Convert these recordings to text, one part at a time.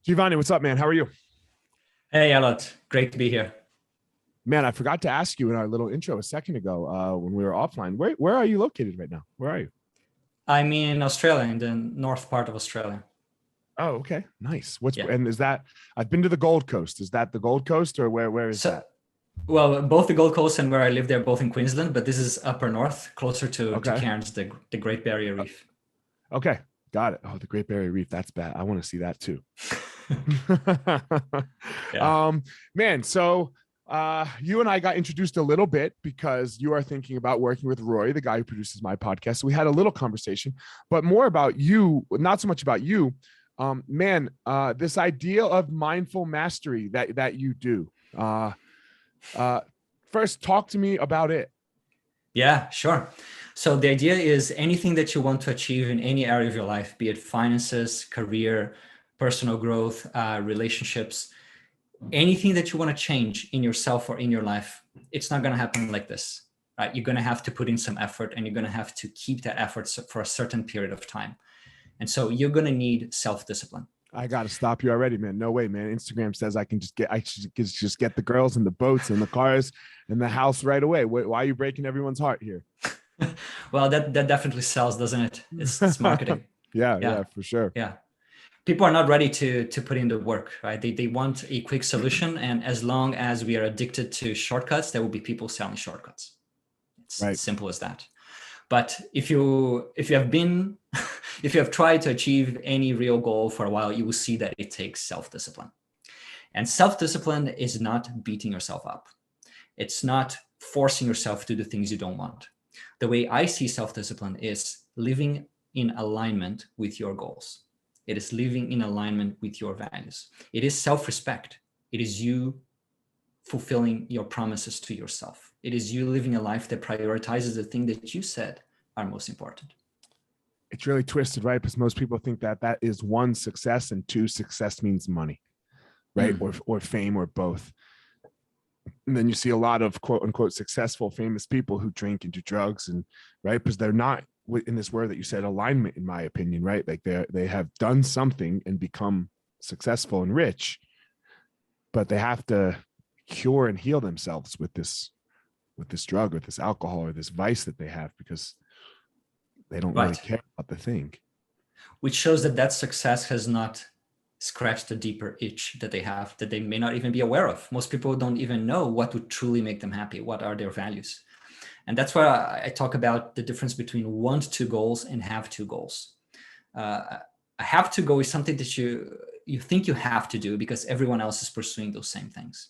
Giovanni, what's up, man? How are you? Hey, Alot. Great to be here. Man, I forgot to ask you in our little intro a second ago when we were offline. Where are you located right now? Where are you? I'm in Australia, in the north part of Australia. Oh, okay, nice. What's Yeah. and is that? I've been to the Gold Coast. Is that the Gold Coast or where is So, that? well, both the Gold Coast and where I live, they're both in Queensland, but this is upper north, closer to Okay, Cairns, the Great Barrier Reef. okay, got it. Oh, the Great Barrier Reef. That's bad. I want to see that too. Yeah. um, man, so you and I got introduced a little bit because you are thinking about working with Roy, the guy who produces my podcast. So we had a little conversation, but more about you, not so much about you. Man, this idea of mindful mastery that you do. Uh, First, talk to me about it. Yeah, sure. So the idea is anything that you want to achieve in any area of your life, be it finances, career, personal growth, relationships, anything that you want to change in yourself or in your life, it's not going to happen like this, right? You're going to have to put in some effort, and you're going to have to keep that effort for a certain period of time. And so you're going to need self-discipline. I got to stop you already, man. No way, man. Instagram says I should just get the girls and the boats and the cars and the house right away. Why are you breaking everyone's heart here? Well, that definitely sells, doesn't it? It's marketing. Yeah, Yeah, yeah, for sure. yeah. People are not ready to put in the work, right? They want a quick solution, and as long as we are addicted to shortcuts, there will be people selling shortcuts. It's Right. as simple as that. But if you have been if you have tried to achieve any real goal for a while, you will see that it takes self-discipline. And self-discipline is not beating yourself up. It's not forcing yourself to do things you don't want. The way I see self-discipline is living in alignment with your goals. It is living in alignment with your values. It is self-respect. It is you fulfilling your promises to yourself. It is you living a life that prioritizes the thing that you said are most important. It's really twisted, right? Because most people think that is one, success, and two, success means money, right? Or fame, or both. And then you see a lot of quote unquote successful, famous people who drink and do drugs, and right, because they're not in this word that you said, alignment, in my opinion, right? Like they have done something and become successful and rich, but they have to cure and heal themselves with this drug or this alcohol or this vice that they have, because they don't really Right. care about the thing. Which shows that success has not scratched the deeper itch that they have, that they may not even be aware of. Most people don't even know what would truly make them happy. What are their values? And that's why I talk about the difference between want to goals and have to goals. A have to goal is something that you think you have to do because everyone else is pursuing those same things.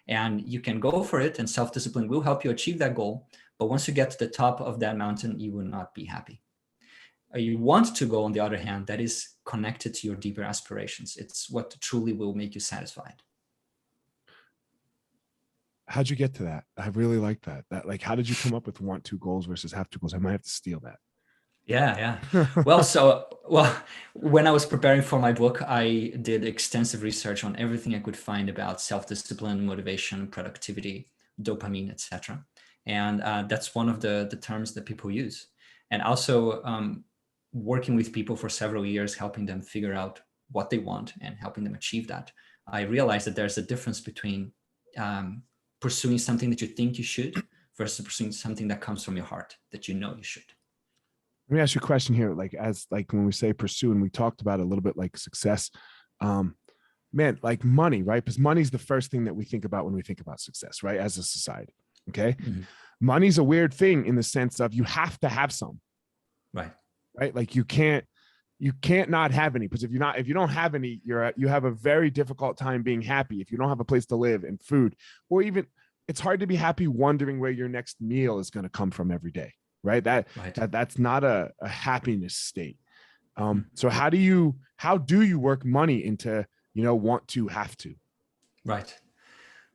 And you can go for it, and self-discipline will help you achieve that goal. But once you get to the top of that mountain, you will not be happy. You want to go, on the other hand, that is connected to your deeper aspirations. It's what truly will make you satisfied. How'd you get to that? I really like that. Like, how did you come up with want to goals versus have to goals? I might have to steal Yeah. that. Well, when I was preparing for my book, I did extensive research on everything I could find about self-discipline, motivation, productivity, dopamine, etc. And that's one of the terms that people use. And also working with people for several years, helping them figure out what they want and helping them achieve that, I realized that there's a difference between pursuing something that you think you should versus pursuing something that comes from your heart, that you know you should. Let me ask you a question here. Like when we say pursue, and we talked about a little bit like success, man, like money, right? Because money's the first thing that we think about when we think about success, right? As a society. Okay. Mm-hmm. Money's a weird thing in the sense of you have to have some, Right. right? Like you can't not have any, because if you don't have any, you have a very difficult time being happy. If you don't have a place to live and food, or even it's hard to be happy wondering where your next meal is going to come from every day, right? Right. That's not a happiness state. So how do you work money into, want to, have to? Right.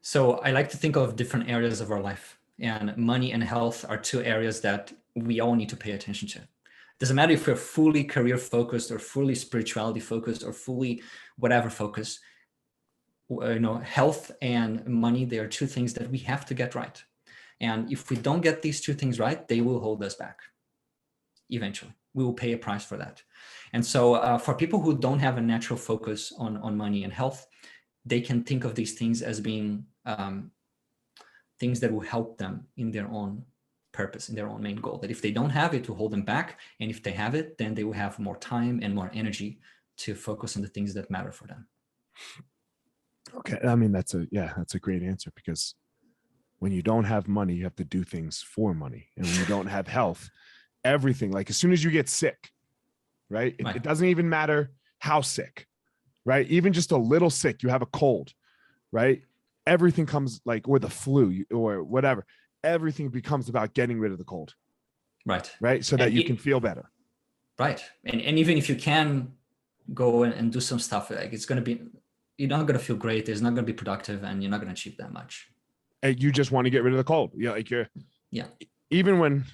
So I like to think of different areas of our life, and money and health are two areas that we all need to pay attention to. It doesn't matter if we're fully career focused or fully spirituality focused or fully whatever focus. Health and money, they are two things that we have to get right. And if we don't get these two things right, they will hold us back eventually. we will pay a price for that. And so for people who don't have a natural focus on money and health, they can think of these things as being things that will help them in their own purpose, in their own main goal. That if they don't have it, to hold them back. And if they have it, then they will have more time and more energy to focus on the things that matter for them. Okay. I mean, that's a great answer, because when you don't have money, you have to do things for money. And when you don't have health, everything, like as soon as you get sick, right? It doesn't even matter how sick, right? Even just a little sick, you have a cold, right? Everything comes like, or the flu or whatever, everything becomes about getting rid of the cold. Right. So that you can feel better. Right. And even if you can go and do some stuff, like it's going to be, you're not going to feel great. It's not going to be productive, and you're not going to achieve that much. And you just want to get rid of the cold. Yeah. Like even when,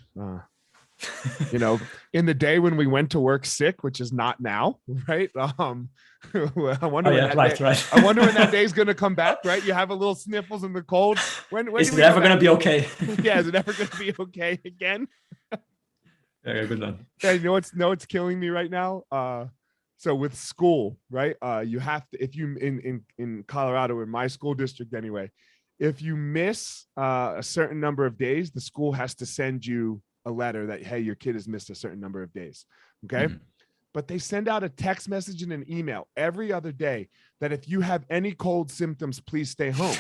in the day when we went to work sick, which is not now, right? I wonder I wonder when that day's going to come back, right? You have a little sniffles in the cold. When is it ever going to be okay? Yeah, is it ever going to be okay again? Yeah, good one. Yeah, it's killing me right now. So with school, right? You have to, if you in Colorado, in my school district anyway, if you miss a certain number of days, the school has to send you a letter that, hey, your kid has missed a certain number of days. Okay. Mm-hmm. But they send out a text message and an email every other day that if you have any cold symptoms, please stay home.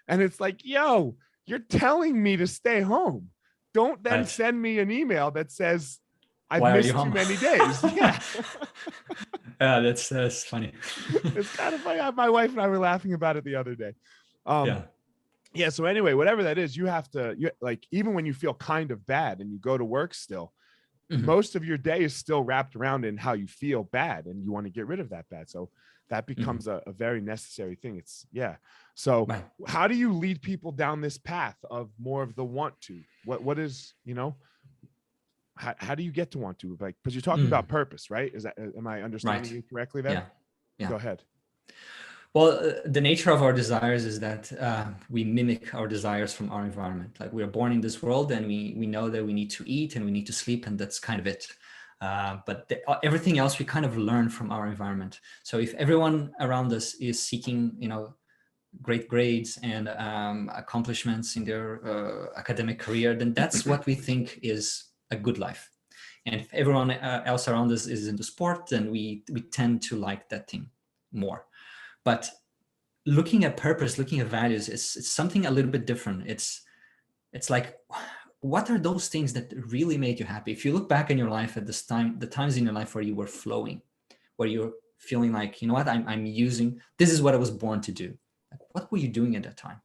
And it's like, yo, you're telling me to stay home. Don't then send me an email that says I've missed too many days. Yeah. Yeah, that's funny. It's kind of funny. My wife and I were laughing about it the other day. Yeah. So anyway, whatever that is, you have to, like, even when you feel kind of bad and you go to work still, mm-hmm. most of your day is still wrapped around in how you feel bad and you want to get rid of that bad. So that becomes mm-hmm. a very necessary thing. So how do you lead people down this path of more of the want to? What is, how do you get to want to? Like, because you're talking about purpose, right? Am I understanding you correctly there? Yeah. Go ahead. Well, the nature of our desires is that we mimic our desires from our environment. Like, we're born in this world and we know that we need to eat and we need to sleep, and that's kind of it. But everything else we kind of learn from our environment. So if everyone around us is seeking, great grades and accomplishments in their academic career, then that's what we think is a good life. And if everyone else around us is into sport, then we tend to like that thing more. But looking at purpose, looking at values, it's something a little bit different. It's like, what are those things that really make you happy? If you look back in your life at this time, the times in your life where you were flowing, where you're feeling like, you know what, I'm using, this is what I was born to do. Like, what were you doing at that time?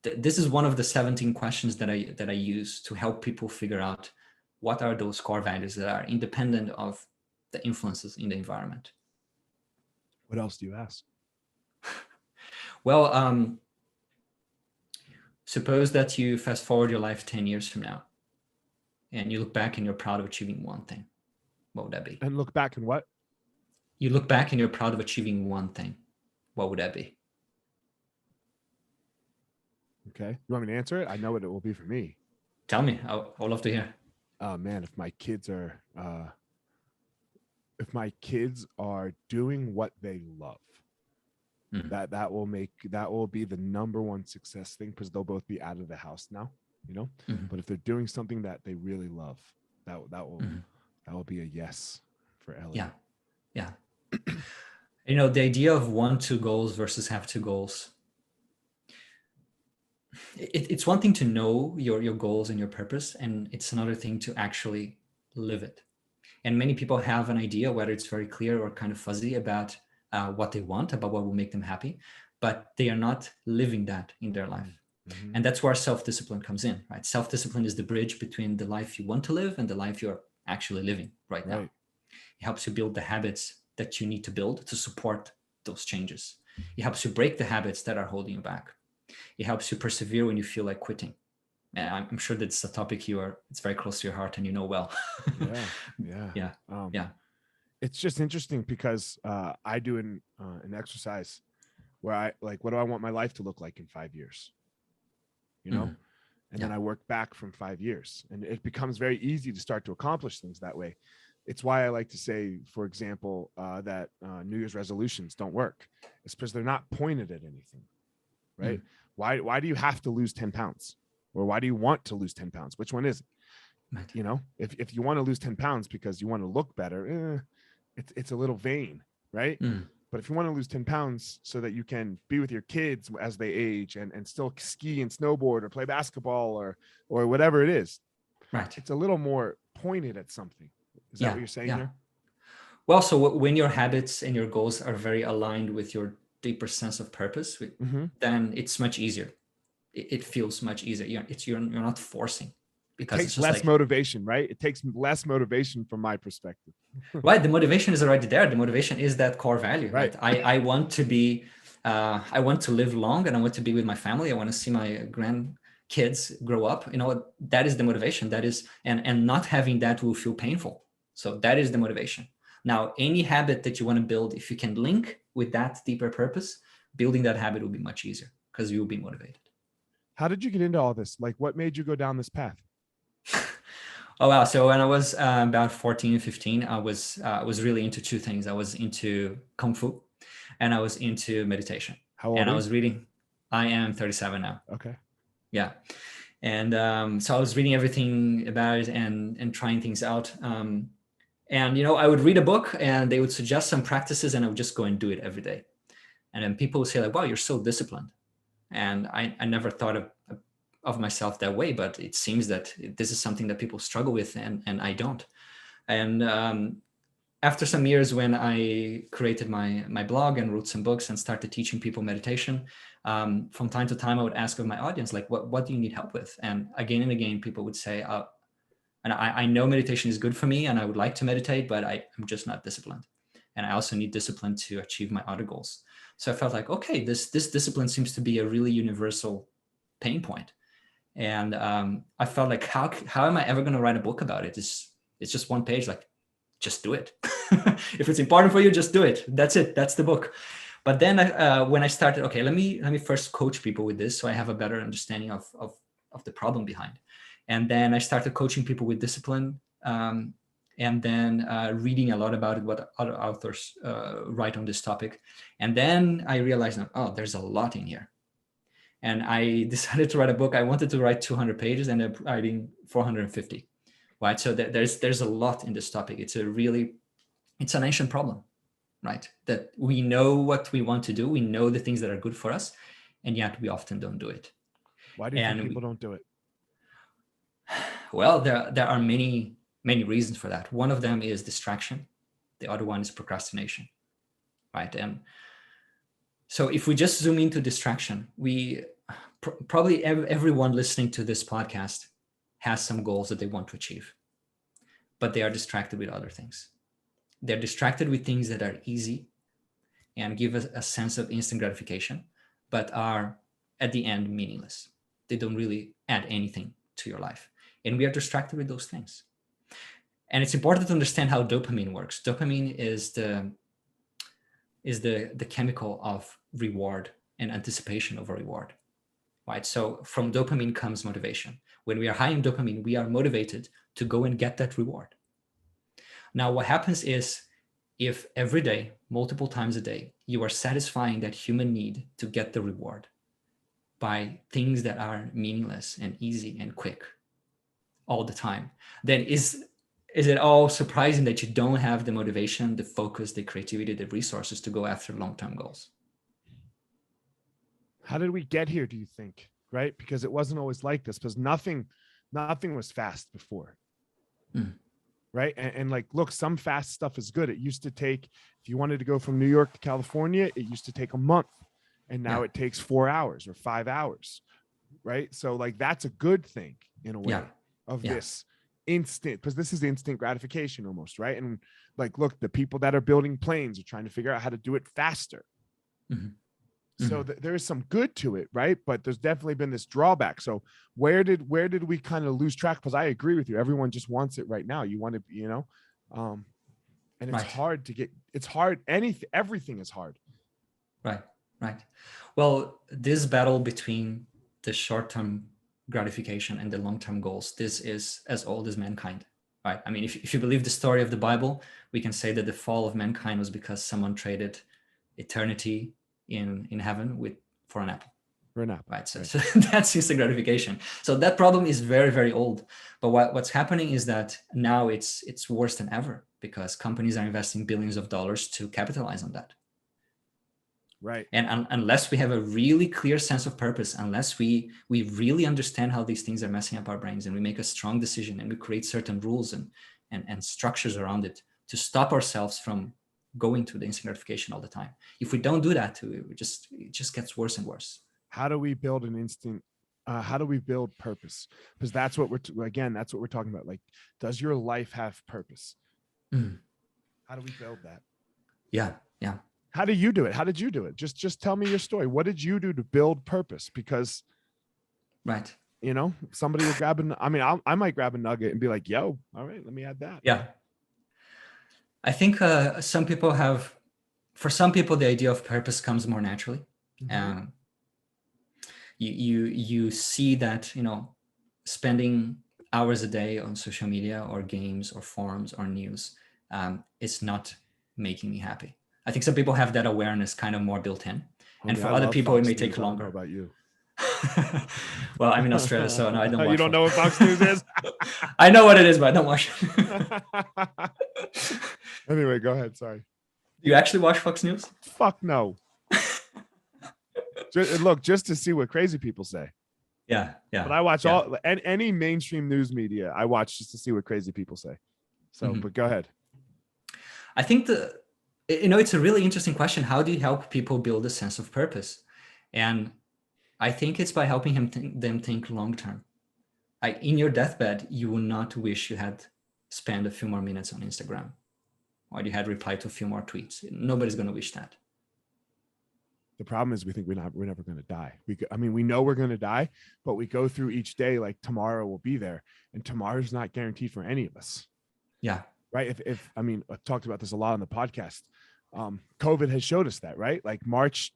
This is one of the 17 questions that I use to help people figure out what are those core values that are independent of the influences in the environment. What else do you ask? Well, suppose that you fast forward your life 10 years from now and you look back and you're proud of achieving one thing. What would that be? And look back and what? You look back and you're proud of achieving one thing. What would that be? Okay. You want me to answer it? I know what it will be for me. Tell me. I would love to hear. Oh man, if my kids are doing what they love, that will be the number one success thing, because they'll both be out of the house now, but if they're doing something that they really love, that will be a yes for Ellie. Yeah. The idea of 1-2 goals versus have 2 goals. It's one thing to know your goals and your purpose, and it's another thing to actually live it. And many people have an idea, whether it's very clear or kind of fuzzy, about what they want, about what will make them happy, but they are not living that in their life. Mm-hmm. And that's where self-discipline comes in, right? Self-discipline is the bridge between the life you want to live and the life you're actually living right now. It helps you build the habits that you need to build to support those changes. It helps you break the habits that are holding you back. It helps you persevere when you feel like quitting. And I'm sure that's a topic it's very close to your heart and you know well. Yeah. It's just interesting because I do an exercise where I like, what do I want my life to look like in 5 years? And then I work back from 5 years, and it becomes very easy to start to accomplish things that way. It's why I like to say, for example, that New Year's resolutions don't work. It's because they're not pointed at anything, right? Why do you have to lose 10 pounds? Or why do you want to lose 10 pounds? Which one is it? Right. You know, if you want to lose 10 pounds because you want to look better, it's a little vain, right? But if you want to lose 10 pounds so that you can be with your kids as they age and still ski and snowboard or play basketball or whatever it is, right, it's a little more pointed at something. Is that what you're saying here? Well, so when your habits and your goals are very aligned with your deeper sense of purpose, then it's much easier. It feels much easier. You're not forcing. Because it takes less motivation, right? It takes less motivation from my perspective. Right. The motivation is already there. The motivation is that core value, right? I want to be, I want to live long, and I want to be with my family. I want to see my grandkids grow up. You know, that is the motivation. That is, and not having that will feel painful. So that is the motivation. Now, any habit that you want to build, if you can link with that deeper purpose, building that habit will be much easier because you will be motivated. How did you get into all this? Like, what made you go down this path? Oh, wow. So when I was about 14, 15, I was really into two things. I was into Kung Fu and I was into meditation. How old are you? I was reading. I am 37 now. Okay. Yeah. And so I was reading everything about it and trying things out. And, you know, I would read a book and they would suggest some practices and I would just go and do it every day. And then people would say like, wow, you're so disciplined. And I never thought of myself that way, but it seems that this is something that people struggle with and I don't. And after some years when I created my blog and wrote some books and started teaching people meditation, from time to time I would ask of my audience, like, what do you need help with? And again, people would say, and I know meditation is good for me and I would like to meditate, but I'm just not disciplined. And I also need discipline to achieve my other goals. So I felt like, okay, this discipline seems to be a really universal pain point. And I felt like, how am I ever going to write a book about it? It's just one page, like, just do it. If it's important for you, just do it. That's it. That's the book. But then when I started, okay, let me first coach people with this so I have a better understanding of the problem behind. And then I started coaching people with discipline, and then reading a lot about it, what other authors write on this topic. And then I realized, oh, there's a lot in here. And I decided to write a book. I wanted to write 200 pages and I'm writing 450, right? So there's a lot in this topic. It's an ancient problem, right? That we know what we want to do. We know the things that are good for us, and yet we often don't do it. Why do you think people don't do it? Well, there are many reasons for that. One of them is distraction. The other one is procrastination, right? And so if we just zoom into distraction, we probably everyone listening to this podcast has some goals that they want to achieve, but they are distracted with other things. They're distracted with things that are easy and give us a sense of instant gratification, but are at the end meaningless. They don't really add anything to your life. And we are distracted with those things. And it's important to understand how dopamine works. Dopamine is the chemical of reward and anticipation of a reward, right? So from dopamine comes motivation. When we are high in dopamine, we are motivated to go and get that reward. Now, what happens is if every day, multiple times a day, you are satisfying that human need to get the reward by things that are meaningless and easy and quick all the time, then is it all surprising that you don't have the motivation, the focus, the creativity, the resources to go after long-term goals? How did we get here, do you think? Right? Because it wasn't always like this, because nothing was fast before. Right? And like, look, some fast stuff is good. It used to take, if you wanted to go from New York to California, it used to take a month. And now it takes 4 hours or 5 hours. Right? So like, that's a good thing in a way of this instant, because this is instant gratification almost, right? And like, look, the people that are building planes are trying to figure out how to do it faster. So there is some good to it, right? But there's definitely been this drawback. So where did we kind of lose track? Because I agree with you. Everyone just wants it right now. You want to, and it's hard to get. It's hard. Everything is hard. Right. Well, this battle between the short-term gratification and the long-term goals, this is as old as mankind, right? I mean, if you believe the story of the Bible, we can say that the fall of mankind was because someone traded eternity in heaven for an apple. For an apple. Right. So that's instant gratification. So that problem is very, very old. But what's happening is that now it's worse than ever because companies are investing billions of dollars to capitalize on that. Right. And unless we have a really clear sense of purpose, unless we really understand how these things are messing up our brains, and we make a strong decision and we create certain rules and structures around it to stop ourselves from going to the instant gratification all the time. If we don't do that, it just gets worse and worse. How do we build an instant? How do we build purpose? Because that's what that's what we're talking about. Like, does your life have purpose? How do we build that? Yeah. How do you do it? How did you do it? Just tell me your story. What did you do to build purpose? Because, right. Somebody will I might grab a nugget and be like, yo, all right, let me add that. Yeah. I think for some people, the idea of purpose comes more naturally. Mm-hmm. You see that, spending hours a day on social media or games or forums or news is not making me happy. I think some people have that awareness kind of more built in. And for other people, it may take longer. I don't know about you. Well, I'm in Australia, so no, I don't watch. You don't know what Fox News is? I know what it is, but I don't watch it. Anyway, go ahead. Sorry. Do you actually watch Fox News? Fuck no. Just to see what crazy people say. Yeah. But I watch any mainstream news media. I watch just to see what crazy people say. So, But go ahead. I think it's a really interesting question. How do you help people build a sense of purpose? And I think it's by helping them think long term. In your deathbed, you will not wish you had spent a few more minutes on Instagram, or you had replied to a few more tweets. Nobody's going to wish that. The problem is we think we're never going to die. We know we're going to die, but we go through each day like tomorrow will be there, and tomorrow's not guaranteed for any of us. Yeah. Right. I've talked about this a lot on the podcast. COVID has showed us that, right? Like March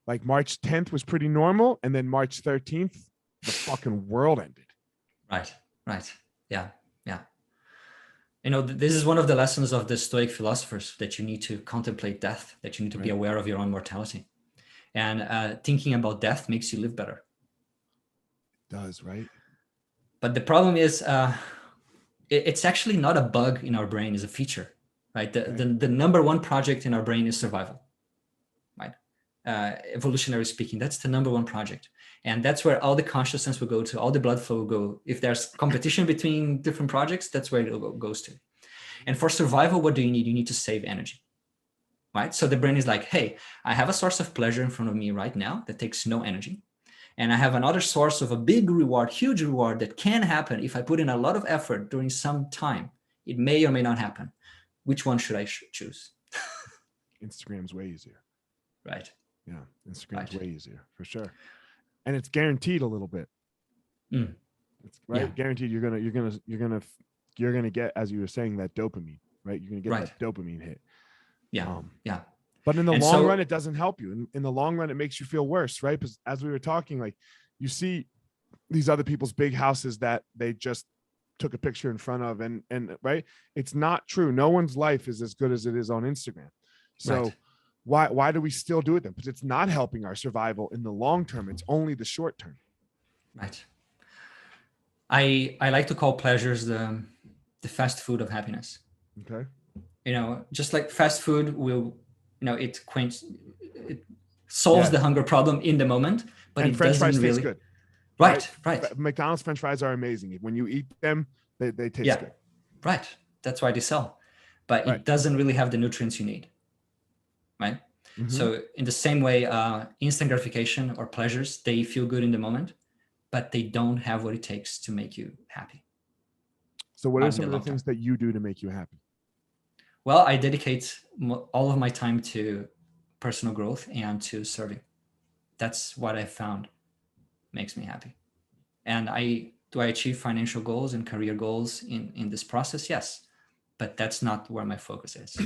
10th was pretty normal, and then March 13th, the fucking world ended. Right. Yeah. This is one of the lessons of the Stoic philosophers, that you need to contemplate death, that you need to be aware of your own mortality. And thinking about death makes you live better. It does, right? But the problem is, it's actually not a bug in our brain, it's a feature, right? The number one project in our brain is survival, right? Evolutionary speaking, that's the number one project. And that's where all the consciousness will go to, all the blood flow will go. If there's competition between different projects, that's where it goes to. And for survival, what do you need? You need to save energy, right? So the brain is like, hey, I have a source of pleasure in front of me right now that takes no energy. And I have another source of a big reward, huge reward that can happen if I put in a lot of effort during some time. It may or may not happen. Which one should I choose? Instagram's way easier. Right. Yeah, Instagram's way easier for sure. And it's guaranteed a little bit. It's guaranteed you're gonna get, as you were saying, that dopamine, right? You're gonna get that dopamine hit. Yeah. But in the long run, it doesn't help you. In the long run, it makes you feel worse, right? Because as we were talking, like you see these other people's big houses that they just took a picture in front of, and right, it's not true. No one's life is as good as it is on Instagram. So why do we still do it then? Because it's not helping our survival in the long term. It's only the short term. Right. I like to call pleasures the fast food of happiness. Okay. Just like fast food will, it solves the hunger problem in the moment, but it French doesn't fries really taste good. Right. McDonald's French fries are amazing. When you eat them, they taste good. Right. That's why they sell, but it doesn't really have the nutrients you need. Right. Mm-hmm. So in the same way, instant gratification or pleasures, they feel good in the moment, but they don't have what it takes to make you happy. So what are some of the things that you do to make you happy? Well, I dedicate all of my time to personal growth and to serving. That's what I found makes me happy. And do I achieve financial goals and career goals in this process? Yes, but that's not where my focus is.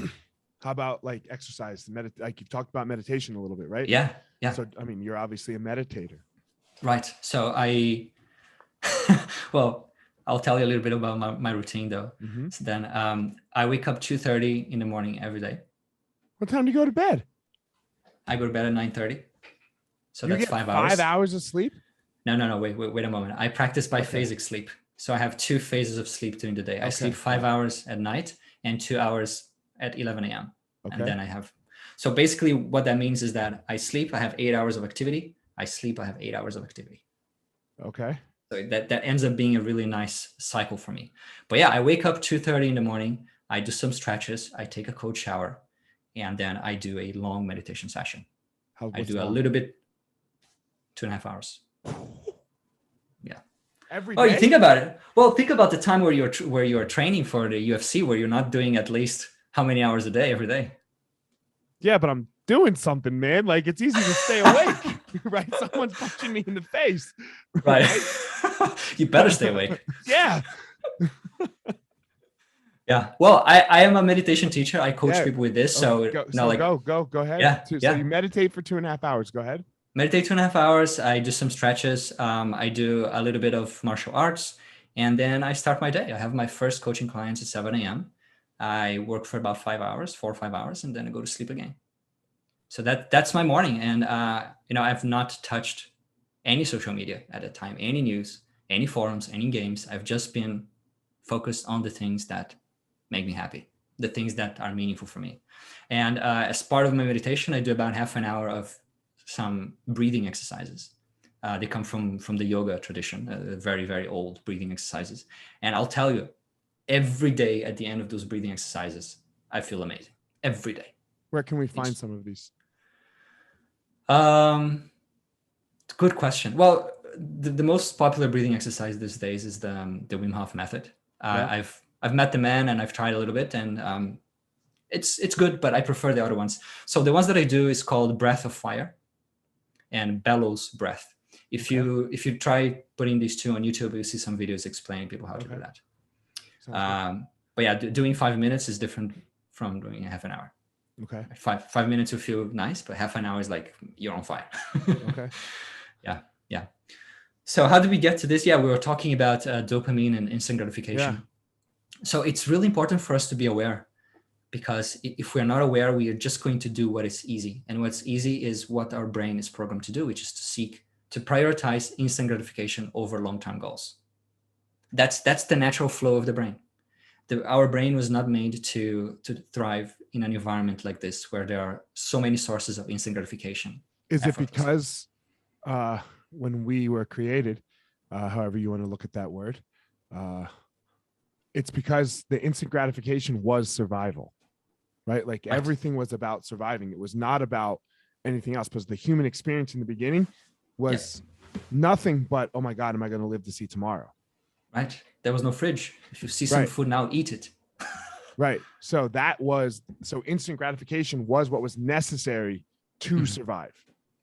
How about like exercise, like you talked about meditation a little bit, right? Yeah. So, you're obviously a meditator. Right. So Well, I'll tell you a little bit about my routine though. Mm-hmm. So then I wake up 2:30 in the morning every day. What time do you go to bed? I go to bed at 9:30. So You that's get 5 5 hours. hours of sleep? No. Wait a moment. I practice biphasic sleep. So I have 2 phases of sleep during the day. I sleep 5 hours at night and 2 hours at 11 a.m. And then I have, so basically what that means is that I sleep, I have 8 hours of activity. I sleep, I have 8 hours of activity. Okay. So that ends up being a really nice cycle for me. But yeah, I wake up 2:30 in the morning. I do some stretches. I take a cold shower. And then I do a long meditation session. I do a little bit, 2.5 hours. Yeah. Every Oh, day? you think about it. Well, think about the time where you're training for the UFC, where you're not doing at least how many hours a day every day. Yeah, but I'm doing something, man. Like, it's easy to stay awake, right? Someone's punching me in the face. Right. You better stay awake. Yeah. Yeah. Well, I am a meditation teacher. I coach people with this. So, go ahead. Yeah. So you meditate for 2.5 hours. Go ahead. Meditate 2.5 hours. I do some stretches. I do a little bit of martial arts, and then I start my day. I have my first coaching clients at 7 a.m. I work for about 5 hours, 4 or 5 hours, and then I go to sleep again. So that's my morning. And I've not touched any social media at that time, any news, any forums, any games. I've just been focused on the things that make me happy, the things that are meaningful for me. And as part of my meditation, I do about half an hour of some breathing exercises. They come from the yoga tradition, very, very old breathing exercises. And I'll tell you, every day at the end of those breathing exercises, I feel amazing. Every day. Where can we find some of these? Good question. Well, the most popular breathing exercise these days is the Wim Hof method. I've met the man and I've tried a little bit, and it's good, but I prefer the other ones. So the ones that I do is called Breath of Fire and Bellows Breath. If you try putting these two on YouTube, you'll see some videos explaining people how to do that. But yeah, doing 5 minutes is different from doing half an hour. Okay. 5 minutes will feel nice, but half an hour is like you're on fire. Okay. Yeah. So how did we get to this? Yeah, we were talking about dopamine and instant gratification. Yeah. So it's really important for us to be aware, because if we're not aware, we are just going to do what is easy. And what's easy is what our brain is programmed to do, which is to prioritize instant gratification over long-term goals. That's the natural flow of the brain. Our brain was not made to thrive in an environment like this, where there are so many sources of instant gratification. Is it because when we were created, however you want to look at that word, it's because the instant gratification was survival, right? Like everything was about surviving. It was not about anything else, because the human experience in the beginning was nothing but, oh my God, am I going to live to see tomorrow? Right. There was no fridge. If you see some food now, eat it. Right. So instant gratification was what was necessary to survive.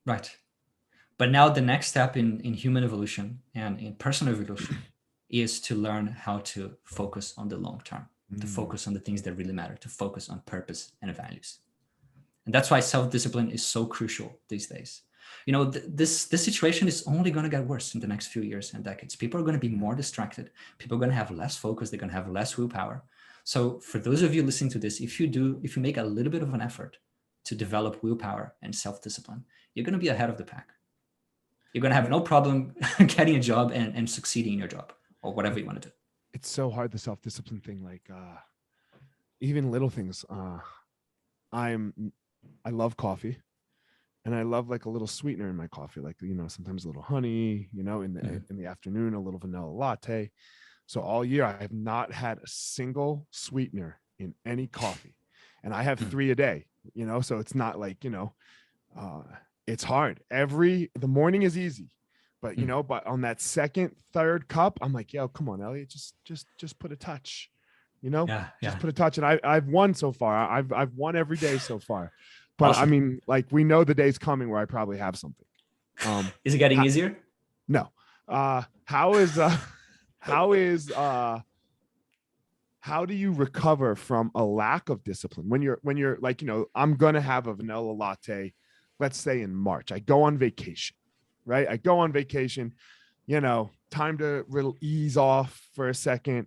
Right. But now the next step in human evolution and in personal evolution is to learn how to focus on the long term, to focus on the things that really matter, to focus on purpose and values. And that's why self-discipline is so crucial these days. This situation is only going to get worse in the next few years and decades. People are going to be more distracted. People are going to have less focus. They're going to have less willpower. So for those of you listening to this, if you make a little bit of an effort to develop willpower and self-discipline, you're going to be ahead of the pack. You're going to have no problem getting a job and succeeding in your job or whatever you want to do. It's so hard, the self-discipline thing, like even little things. I love coffee, and I love like a little sweetener in my coffee, like, sometimes a little honey, in the afternoon, a little vanilla latte. So all year I have not had a single sweetener in any coffee, and I have 3 a day, so it's not like, it's hard. The morning is easy, but but on that second, third cup, I'm like, yo, come on, Elliot, just put a touch, just put a touch. And I've won so far. I've won every day so far, but awesome. I mean, like, we know the day's coming where I probably have something. Is it getting easier? No. How do you recover from a lack of discipline when you're like, I'm going to have a vanilla latte, let's say in March. I go on vacation, right? I go on vacation, time to ease off for a second,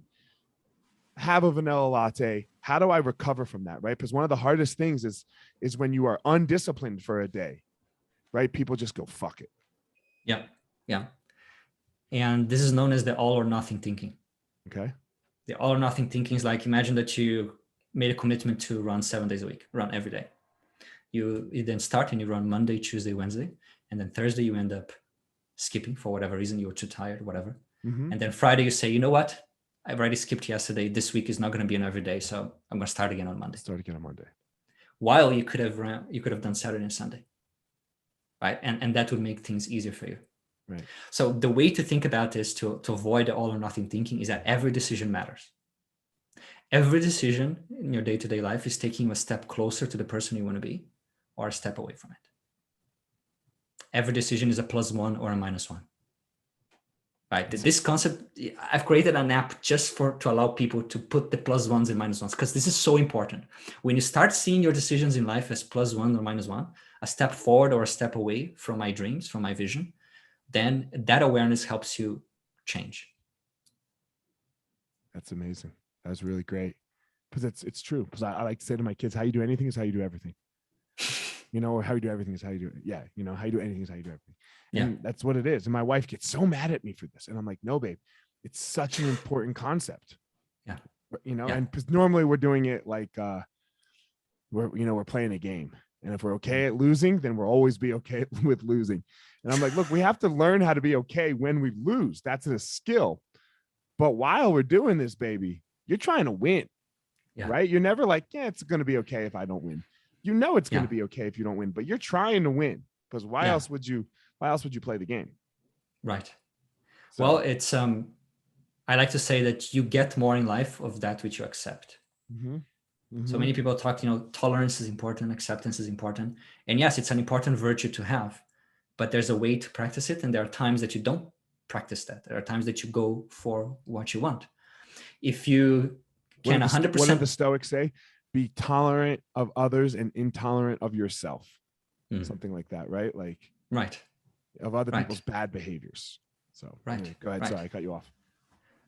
have a vanilla latte. How do I recover from that? Right. Because one of the hardest things is when you are undisciplined for a day, right? People just go, fuck it. Yeah. Yeah. And this is known as the all or nothing thinking. Okay. The all or nothing thinking is like, imagine that you made a commitment to run 7 days a week, run every day. You then start and you run Monday, Tuesday, Wednesday, and then Thursday you end up skipping for whatever reason. You were too tired, whatever. Mm-hmm. And then Friday you say, you know what? I've already skipped yesterday. This week is not going to be an every day, so I'm going to start again on Monday. Start again on Monday. While you could have done Saturday and Sunday, right? And that would make things easier for you. Right. So the way to think about this to avoid the all or nothing thinking is that every decision matters. Every decision in your day-to-day life is taking you a step closer to the person you want to be or a step away from it. Every decision is a +1 or a -1. Right. This concept, I've created an app just to allow people to put the +1s and -1s, because this is so important. When you start seeing your decisions in life as +1 or -1, a step forward or a step away from my dreams, from my vision, then that awareness helps you change. That's amazing. That's really great. Because it's true. Because I like to say to my kids, how you do anything is how you do everything. You know, or how you do everything is how you do it. Yeah. You know, how you do anything is how you do everything. And that's what it is. And my wife gets so mad at me for this. And I'm like, no, babe, it's such an important concept. Yeah. You know, and because normally we're doing it like we're playing a game. And if we're okay at losing, then we'll always be okay with losing. And I'm like, look, we have to learn how to be okay when we lose. That's a skill. But while we're doing this, baby, you're trying to win. Right? You're never like, yeah, it's going to be okay if I don't win. You know it's going to be okay if you don't win, but you're trying to win, because why else would you play the game? Right. So, well, it's I like to say that you get more in life of that which you accept. Mm-hmm. Mm-hmm. So many people talk, tolerance is important, acceptance is important. And yes, it's an important virtue to have, but there's a way to practice it. And there are times that you don't practice that. There are times that you go for what you want. If you can 100%. What did the Stoics say? Be tolerant of others and intolerant of yourself. Something like that, right? Like, right. Of other people's bad behaviors. So anyway, go ahead. Sorry, I cut you off.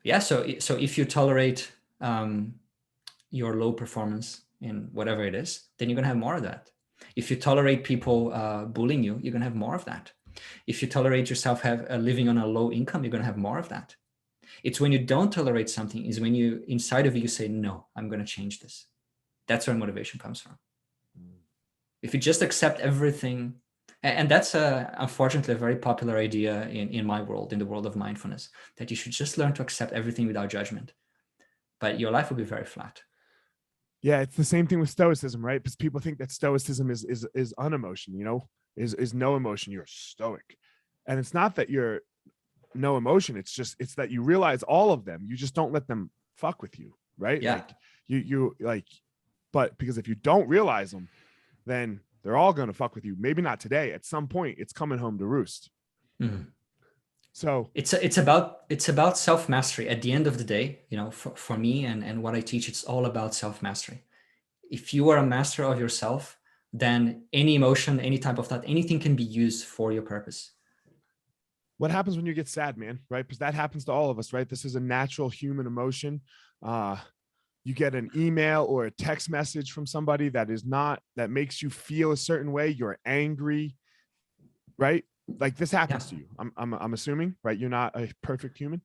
Yeah. So if you tolerate your low performance in whatever it is, then you're going to have more of that. If you tolerate people bullying you, you're going to have more of that. If you tolerate yourself living on a low income, you're going to have more of that. It's when you don't tolerate something is when you inside of you say, no, I'm going to change this. That's where motivation comes from. If you just accept everything, and that's unfortunately a very popular idea in my world, in the world of mindfulness, that you should just learn to accept everything without judgment, but your life will be very flat. Yeah, it's the same thing with Stoicism, right? Because people think that Stoicism is unemotion, is no emotion. You're stoic, and it's not that you're no emotion. It's that you realize all of them. You just don't let them fuck with you, right? Yeah. Like you like, but because if you don't realize them, then they're all going to fuck with you. Maybe not today. At some point, it's coming home to roost. Mm-hmm. So it's about self-mastery. At the end of the day, for me and what I teach, it's all about self-mastery. If you are a master of yourself, then any emotion, any type of thought, anything can be used for your purpose. What happens when you get sad, man? Right? Because that happens to all of us, right? This is a natural human emotion. You get an email or a text message from somebody that makes you feel a certain way. You're angry, right? Like this happens to you. I'm assuming, right? You're not a perfect human.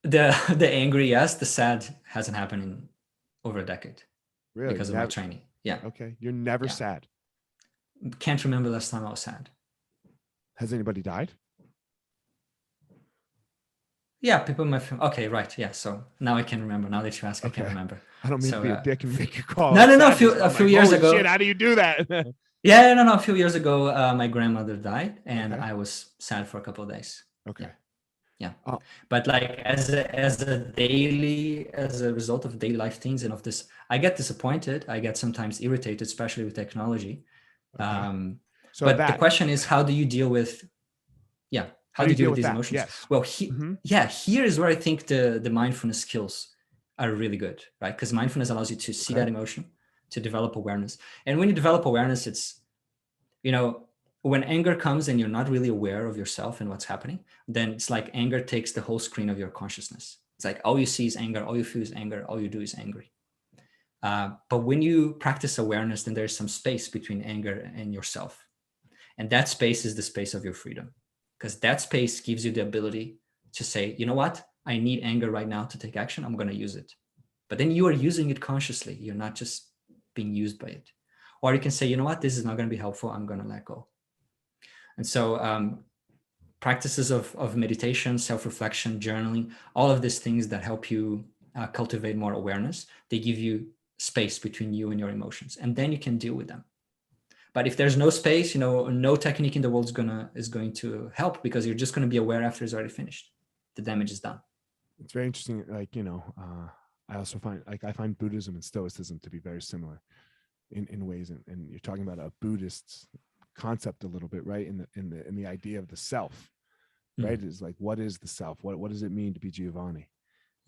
The angry, yes. The sad hasn't happened in over a decade. Really? Because of my training. Yeah. Okay. You're never sad. Can't remember the last time I was sad. Has anybody died? Yeah, people in my family. Okay, right. Yeah. So now I can remember. Now that you ask, I can remember. I don't mean to be a dick and make you call. No. A few years ago. Shit, how do you do that? Yeah, no. A few years ago, my grandmother died, and I was sad for a couple of days. Okay. Yeah. But like as a result of daily life things and of this, I get disappointed. I get sometimes irritated, especially with technology. Okay. But the question is, how do you deal with? Yeah. How do you deal with these emotions? Yes. Well, here is where I think the mindfulness skills are really good, right? Because mindfulness allows you to see that emotion, to develop awareness. And when you develop awareness, it's, when anger comes and you're not really aware of yourself and what's happening, then it's like anger takes the whole screen of your consciousness. It's like all you see is anger, all you feel is anger, all you do is angry. But when you practice awareness, then there's some space between anger and yourself. And that space is the space of your freedom, because that space gives you the ability to say, you know what, I need anger right now to take action. I'm going to use it. But then you are using it consciously. You're not just being used by it. Or you can say, you know what, this is not going to be helpful. I'm going to let go. And so practices of meditation, self-reflection, journaling, all of these things that help you cultivate more awareness, they give you space between you and your emotions. And then you can deal with them. But if there's no space, no technique in the world is going to help, because you're just going to be aware after it's already finished. The damage is done. It's very interesting. I also find Buddhism and Stoicism to be very similar in ways. And you're talking about a Buddhist concept a little bit, right? In the idea of the self, right? Mm-hmm. Is like, what is the self? What does it mean to be Giovanni?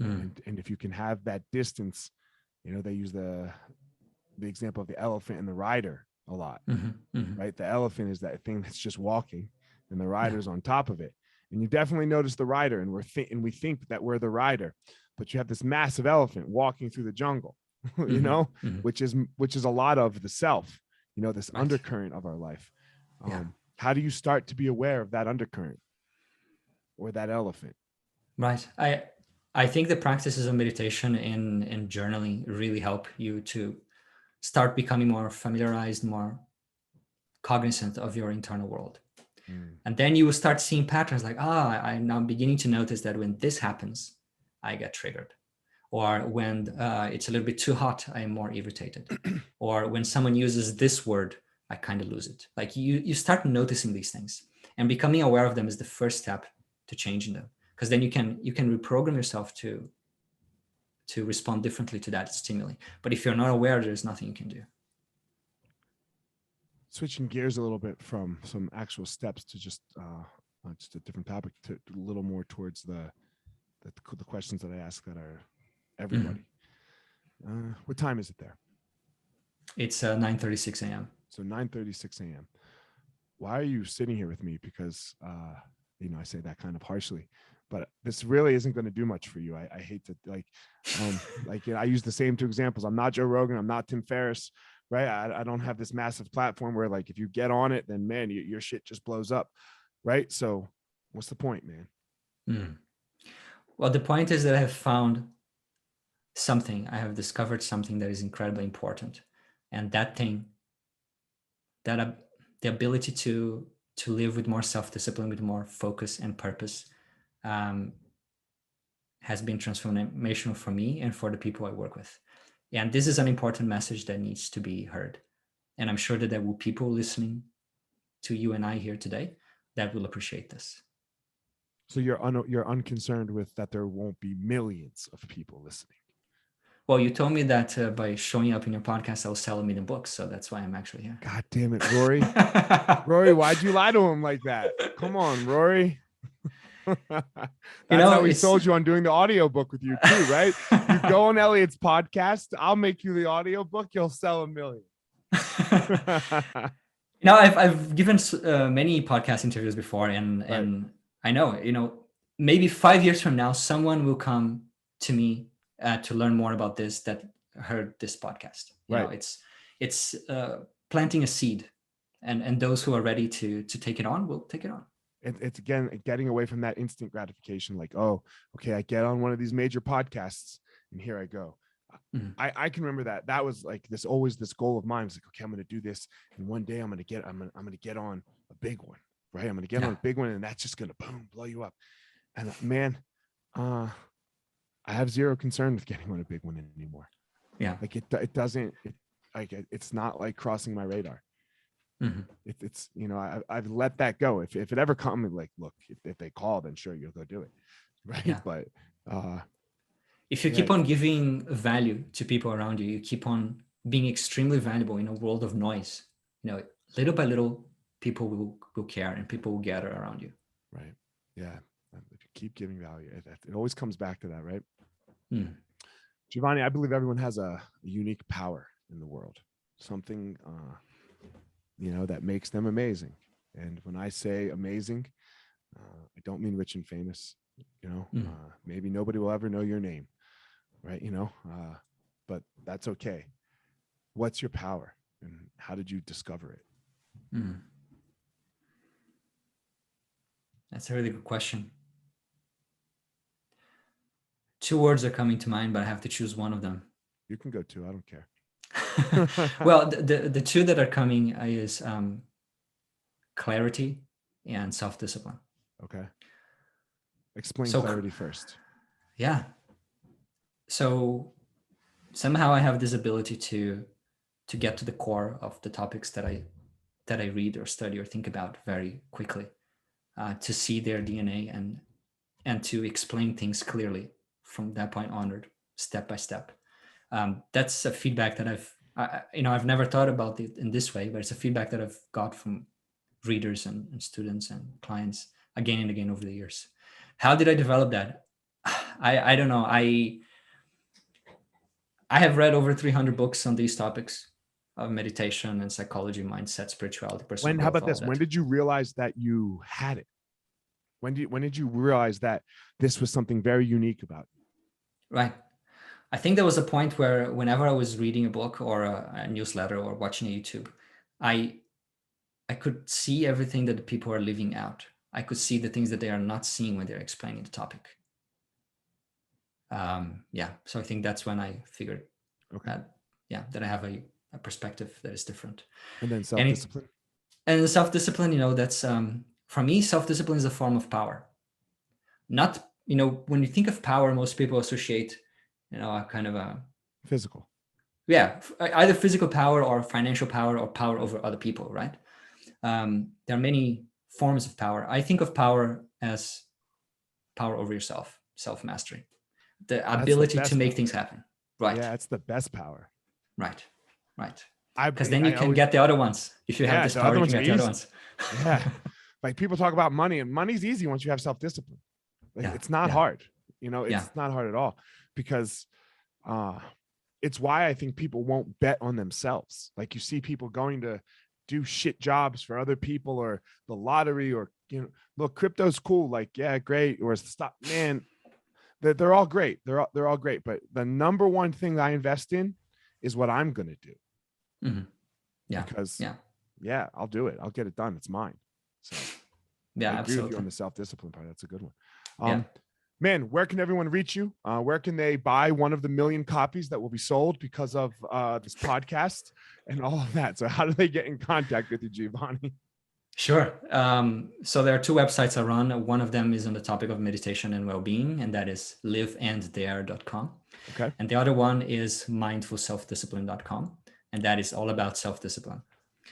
Mm-hmm. And if you can have that distance, they use the example of the elephant and the rider a lot, right? The elephant is that thing that's just walking, and the rider's on top of it. And you definitely notice the rider, and we think that we're the rider, but you have this massive elephant walking through the jungle, which is a lot of the self, this undercurrent of our life. How do you start to be aware of that undercurrent or that elephant? Right. I think the practices of meditation and journaling really help you to start becoming more familiarized, more cognizant of your internal world. And then you will start seeing patterns like, I'm now beginning to notice that when this happens, I get triggered. Or when it's a little bit too hot, I am more irritated. Or when someone uses this word, I kind of lose it. Like you start noticing these things, and becoming aware of them is the first step to changing them. Because then you can reprogram yourself to respond differently to that stimuli. But if you're not aware, there's nothing you can do. Switching gears a little bit from some actual steps to just a different topic, to a little more towards the questions that I ask that are everybody. What time is it there? It's 9:36 a.m. So 9:36 a.m. Why are you sitting here with me? Because I say that kind of harshly, but this really isn't going to do much for you. I hate to I use the same two examples. I'm not Joe Rogan. I'm not Tim Ferriss. Right. I don't have this massive platform where, like, if you get on it, then man, your shit just blows up. Right. So what's the point, man? Well, the point is that I have discovered something that is incredibly important. And that thing, the ability to live with more self-discipline, with more focus and purpose, has been transformational for me and for the people I work with. And this is an important message that needs to be heard. And I'm sure that there will be people listening to you and I here today that will appreciate this. So you're unconcerned with that there won't be millions of people listening? Well, you told me that by showing up in your podcast, I'll sell 1 million books. So that's why I'm actually here. God damn it, Rory. Rory, why'd you lie to him like that? Come on, Rory. That's how we sold you on doing the audiobook with you too, right? You go on Elliot's podcast, I'll make you the audiobook, you'll sell 1 million. I've given many podcast interviews before, and I know, maybe 5 years from now, someone will come to me to learn more about this that heard this podcast. It's planting a seed, and those who are ready to take it on will take it on. It's again getting away from that instant gratification, like, oh, okay, I get on one of these major podcasts and here I go. I can remember that was like this goal of mine. It was like, okay, I'm going to do this, and one day I'm going to get on a big one, right? I'm going to get on a big one, and that's just going to blow you up. And man, I have zero concern with getting on a big one anymore. Yeah, like it's not like crossing my radar. It's I've let that go. If it ever comes, like, look, if they call, then sure, you'll go do it, right? Yeah. But if you keep on giving value to people around you, you keep on being extremely valuable in a world of noise. Little by little, people will care and people will gather around you. Right. Yeah. If you keep giving value, it always comes back to that, right? Giovanni, I believe everyone has a unique power in the world, something that makes them amazing. And when I say amazing, I don't mean rich and famous. Maybe nobody will ever know your name, right? But that's okay. What's your power, and how did you discover it? That's a really good question. Two words are coming to mind, but I have to choose one of them. You can go two. I don't care. Well, the two that are coming is clarity and self-discipline. Okay. Explain So clarity first. Yeah. So somehow I have this ability to get to the core of the topics that I read or study or think about very quickly, to see their DNA and to explain things clearly from that point onward, step by step. That's a feedback that I've never thought about it in this way, but it's a feedback that I've got from readers and students and clients again and again over the years. How did I develop that? I don't know. I have read over 300 books on these topics of meditation and psychology, mindset, spirituality, personal growth. How about this? When did you realize that you had it? When did you realize that this was something very unique about it? Right. I think there was a point where whenever I was reading a book or a newsletter or watching a YouTube, I could see everything that the people are leaving out. I could see the things that they are not seeing when they're explaining the topic. So I think that's when I figured that I have a perspective that is different. And then self-discipline. And self-discipline, that's for me, self-discipline is a form of power. Not, when you think of power, most people associate, a kind of a physical. Yeah, either physical power or financial power or power over other people, right? There are many forms of power. I think of power as power over yourself, self-mastery, the ability to make things happen. Right. Yeah, it's the best power. Right. Because then you can get the other ones. If you have this power, you can get the other ones. Yeah. Like people talk about money, and money's easy once you have self-discipline. It's not hard. It's not hard at all, because it's why I think people won't bet on themselves. Like you see people going to do shit jobs for other people, or the lottery, or look, crypto's cool, like yeah, great, or stock, man, they're all great. They're all great, but the number one thing that I invest in is what I'm gonna do. Mm-hmm. Yeah. Because I'll do it. I'll get it done. It's mine. So yeah, I agree absolutely. with you on the self-discipline part. That's a good one. Man, where can everyone reach you? Where can they buy one of the 1 million copies that will be sold because of this podcast and all of that? So how do they get in contact with you, Giovanni? Sure. So there are two websites I run. One of them is on the topic of meditation and well-being, and that is liveandthere.com. Okay. And the other one is mindfulselfdiscipline.com, and that is all about self-discipline.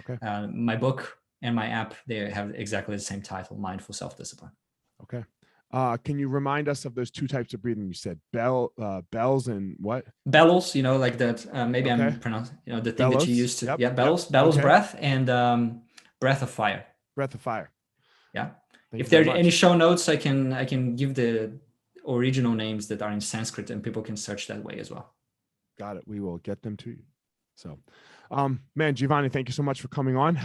Okay. My book and my app, they have exactly the same title, Mindful Self-Discipline. Okay. Can you remind us of those two types of breathing? You said bells and what? Bellows, like that. Maybe I'm pronouncing, the thing bellows. that you used to. Yep. Yeah, bellows, bellows breath, and breath of fire. Breath of fire. Yeah. If there are any show notes, I can give the original names that are in Sanskrit, and people can search that way as well. Got it. We will get them to you. So, man, Giovanni, thank you so much for coming on.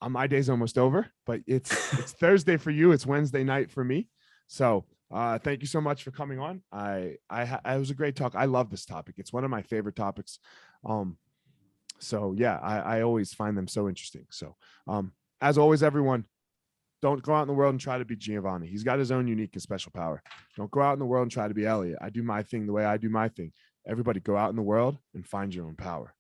My day's almost over, but it's Thursday for you. It's Wednesday night for me. So thank you so much for coming on. It was a great talk. I love this topic. It's one of my favorite topics. So yeah, I always find them so interesting. So as always, everyone, don't go out in the world and try to be Giovanni. He's got his own unique and special power. Don't go out in the world and try to be Elliot. I do my thing the way I do my thing. Everybody go out in the world and find your own power.